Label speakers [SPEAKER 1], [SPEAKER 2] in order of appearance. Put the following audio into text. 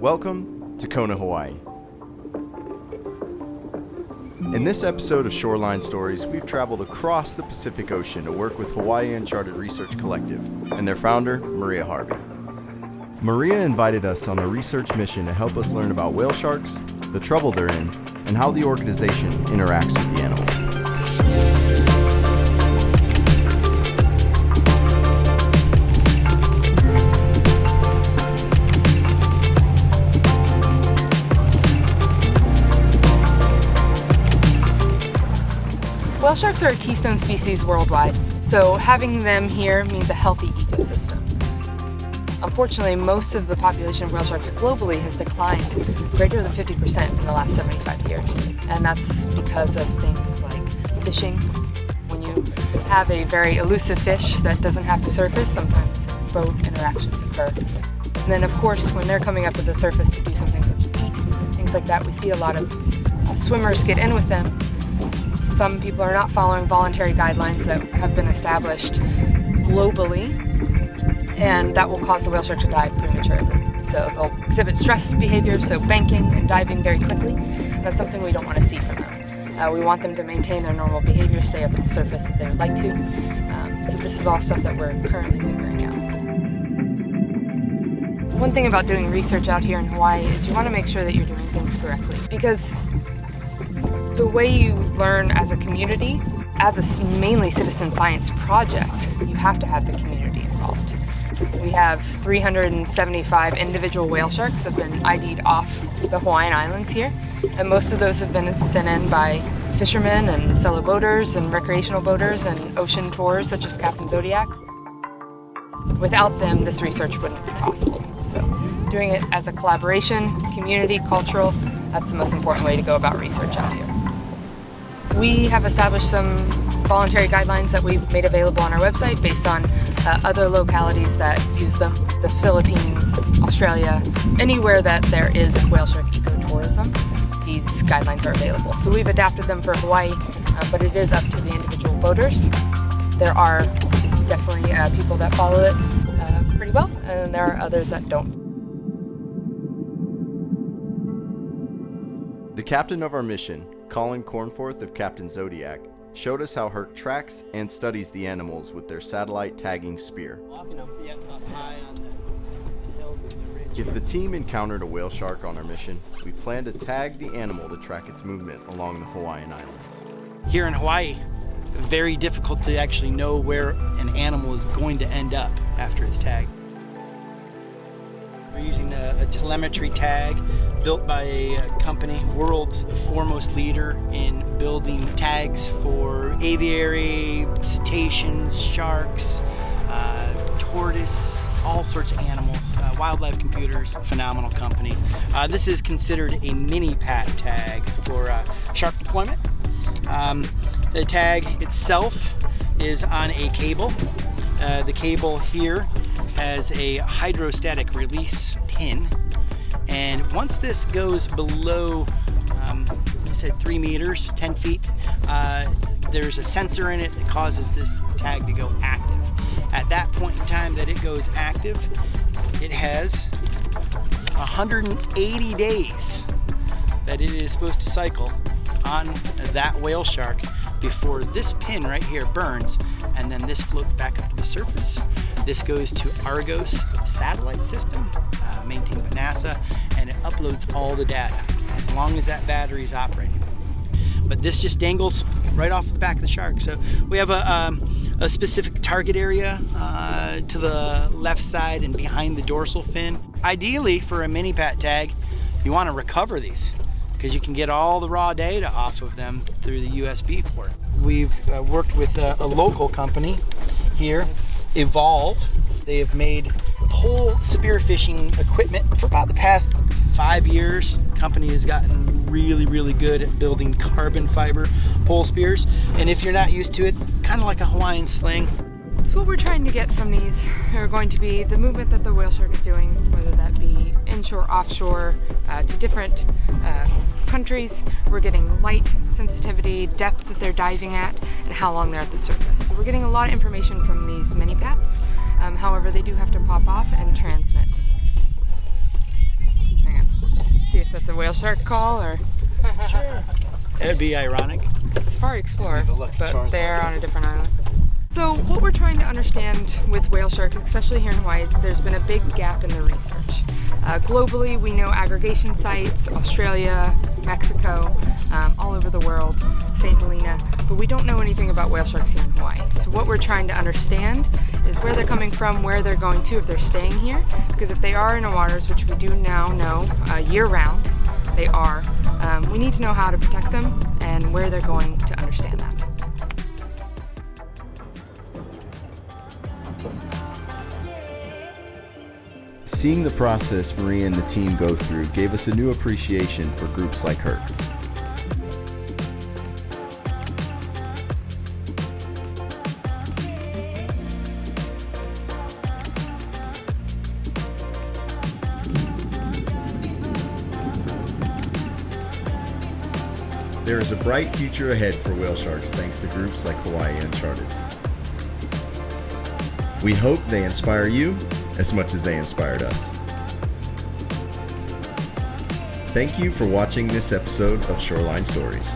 [SPEAKER 1] Welcome to Kona, Hawaii. In this episode of Shoreline Stories, we've traveled across the Pacific Ocean to work with Hawaii Uncharted Research Collective and their founder, Maria Harvey. Maria invited us on a research mission to help us learn about whale sharks, the trouble they're in, and how the organization interacts with the animals.
[SPEAKER 2] Whale sharks are a keystone species worldwide, so having them here means a healthy ecosystem. Unfortunately, most of the population of whale sharks globally has declined greater than 50% in the last 75 years. And that's because of things like fishing. When you have a very elusive fish that doesn't have to surface, sometimes boat interactions occur. And then of course, when they're coming up to the surface to do something such as eat, things like that, we see a lot of swimmers get in with them. Some people are not following voluntary guidelines that have been established globally, and that will cause the whale shark to die prematurely. So they'll exhibit stress behaviors, so banking and diving very quickly. That's something we don't want to see from them. We want them to maintain their normal behavior, stay up at the surface if they would like to. So this is all stuff that we're currently figuring out. One thing about doing research out here in Hawaii is you want to make sure that you're doing things correctly, because the way you learn as a community, as a mainly citizen science project, you have to have the community involved. We have 375 individual whale sharks that have been ID'd off the Hawaiian Islands here, and most of those have been sent in by fishermen and fellow boaters and recreational boaters and ocean tours such as Captain Zodiac. Without them, this research wouldn't be possible. So doing it as a collaboration, community, cultural, that's the most important way to go about research out here. We have established some voluntary guidelines that we've made available on our website based on other localities that use them. The Philippines, Australia, anywhere that there is whale shark ecotourism, these guidelines are available. So we've adapted them for Hawaii, but it is up to the individual boaters. There are definitely people that follow it pretty well, and there are others that don't.
[SPEAKER 1] The captain of our mission, Colin Cornforth of Captain Zodiac, showed us how H.U.R.C tracks and studies the animals with their satellite tagging spear. If the team encountered a whale shark on our mission, we planned to tag the animal to track its movement along the Hawaiian Islands.
[SPEAKER 3] Here in Hawaii, very difficult to actually know where an animal is going to end up after it's tagged. We're using a telemetry tag built by a company, world's foremost leader in building tags for aviary, cetaceans, sharks, tortoise, all sorts of animals, wildlife computers, phenomenal company. This is considered a mini PAT tag for shark deployment. The tag itself is on a cable. The cable here has a hydrostatic release pin, and once this goes below, I said 3 meters, 10 feet, there's a sensor in it that causes this tag to go active. At that point in time that it goes active, it has 180 days that it is supposed to cycle on that whale shark before this pin right here burns, and then this floats back up to the surface. This goes to Argos satellite system, maintained by NASA, and it uploads all the data as long as that battery is operating. But this just dangles right off the back of the shark. So we have a specific target area to the left side and behind the dorsal fin. Ideally, for a mini PAT tag, you want to recover these, because you can get all the raw data off of them through the USB port. We've worked with a local company here, Evolve. They have made pole spearfishing equipment for about the past 5 years. The company has gotten really good at building carbon fiber pole spears. And if you're not used to it, kind of like a Hawaiian sling.
[SPEAKER 2] So what we're trying to get from these are going to be the movement that the whale shark is doing, whether that be inshore, offshore, to different countries. We're getting light sensitivity, depth that they're diving at, and how long they're at the surface. So we're getting a lot of information from these mini PATs. However, they do have to pop off and transmit. Hang if that's a whale shark call or
[SPEAKER 3] It would be ironic.
[SPEAKER 2] Safari Explorer,
[SPEAKER 4] The Lucky
[SPEAKER 2] but
[SPEAKER 4] Charms
[SPEAKER 2] they're
[SPEAKER 4] Island.
[SPEAKER 2] on a different island. So what we're trying to understand with whale sharks, especially here in Hawaii, there's been a big gap in the research. Globally, we know aggregation sites, Australia, Mexico, all over the world, St. Helena, but we don't know anything about whale sharks here in Hawaii. So what we're trying to understand is where they're coming from, where they're going to, if they're staying here, because if they are in our waters, which we do now know year-round, they are, we need to know how to protect them and where they're going to understand that.
[SPEAKER 1] Seeing the process Maria and the team go through gave us a new appreciation for groups like H.U.R.C. There is a bright future ahead for whale sharks thanks to groups like Hawaii Uncharted. We hope they inspire you as much as they inspired us. Thank you for watching this episode of Shoreline Stories.